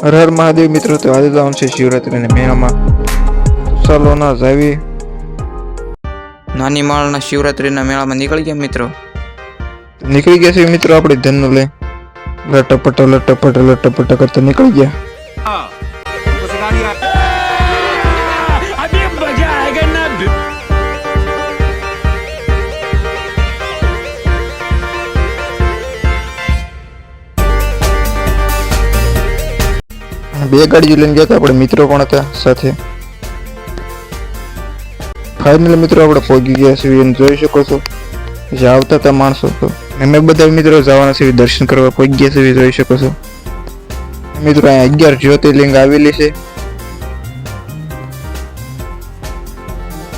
હર હર મહાદેવ મિત્રો, તો આજે જવાનું છે શિવરાત્રીના મેળામાં. ચાલો ના જાવી. નાની માળના શિવરાત્રીના મેળામાં નીકળી ગયા મિત્રો. નીકળી ગયા છે મિત્રો, આપણે ધનનું લઈ લટપટ લટપટ લટપટ કરતા નીકળી ગયા. બે ગાડીઓ લઈને ગયા હતા, આપણે મિત્રો પણ હતા સાથે. ફાઇનલ મિત્રો આપણે પહોંચી ગયા છીએ, એને જોઈ શકો છો જે આવતા હતા માણસો. તો અમે બધા મિત્રો જવાના છે દર્શન કરવા, પહોંચી ગયા છે, જોઈ શકો છો મિત્રો. અહીંયા 11 જ્યોતિર્લિંગ આવેલી છે.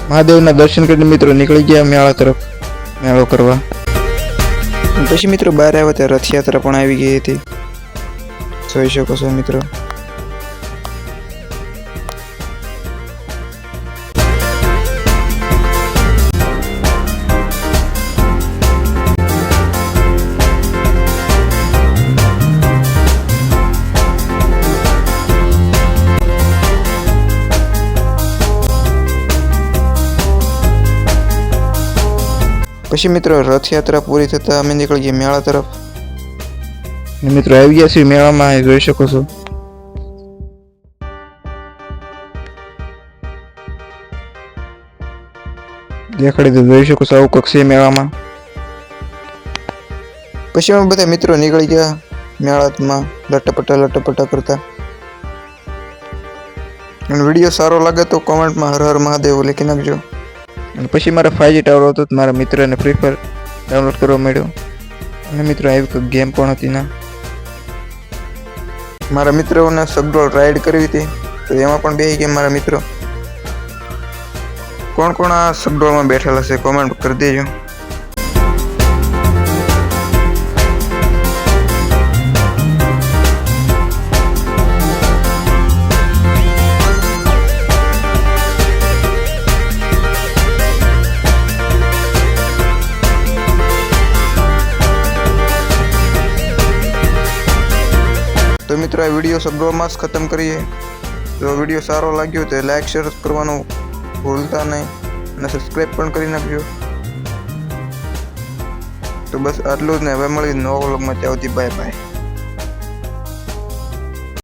મહાદેવના દર્શન કરીને મિત્રો નીકળી ગયા મેળા તરફ, મેળો કરવા. પછી મિત્રો બહાર આવ્યા ત્યાં રથયાત્રા પણ આવી ગઈ હતી, જોઈ શકો છો મિત્રો. પછી મિત્રો રથયાત્રા પૂરી થતા અમે નીકળી ગયા મેળા તરફ. મિત્રો આવી ગયા છીએ મેળામાં, જોઈ શકો છો. દેખાડી તો જોઈ શકો છો, આવું કક્ષી મેળામાં. પછી અમે બધા મિત્રો નીકળી ગયા મેળામાં લટપટા લટપટા કરતા. અને વિડીયો સારો લાગે તો કોમેન્ટમાં હર હર મહાદેવ લખી નાખજો. અને પછી મારા 5G ટાવર હતો, મારા મિત્રને ફ્રી ફાયર ડાઉનલોડ કરવા મળ્યો. અને મિત્રો આવી કોઈ ગેમ પણ હતી ના. મારા મિત્રોને સગડોળ રાઈડ કરવી હતી, તો એમાં પણ બેસી ગયા મારા મિત્રો. કોણ કોણ આ સગડોળમાં બેઠેલા છે કોમેન્ટ કરી દેજો. તો મિત્રો આ વિડીયો સગડોળમાં જ ખતમ કરીએ. જો વિડીયો સારો લાગ્યો તો લાઈક શેર કરવાનું ભૂલતા નહીં, અને સબસ્ક્રાઈબ પણ કરી નાખજો. તો બસ આટલું જ ને, હવે મળી નવા વ્લોગમાં. ત્યાંથી બાય બાય.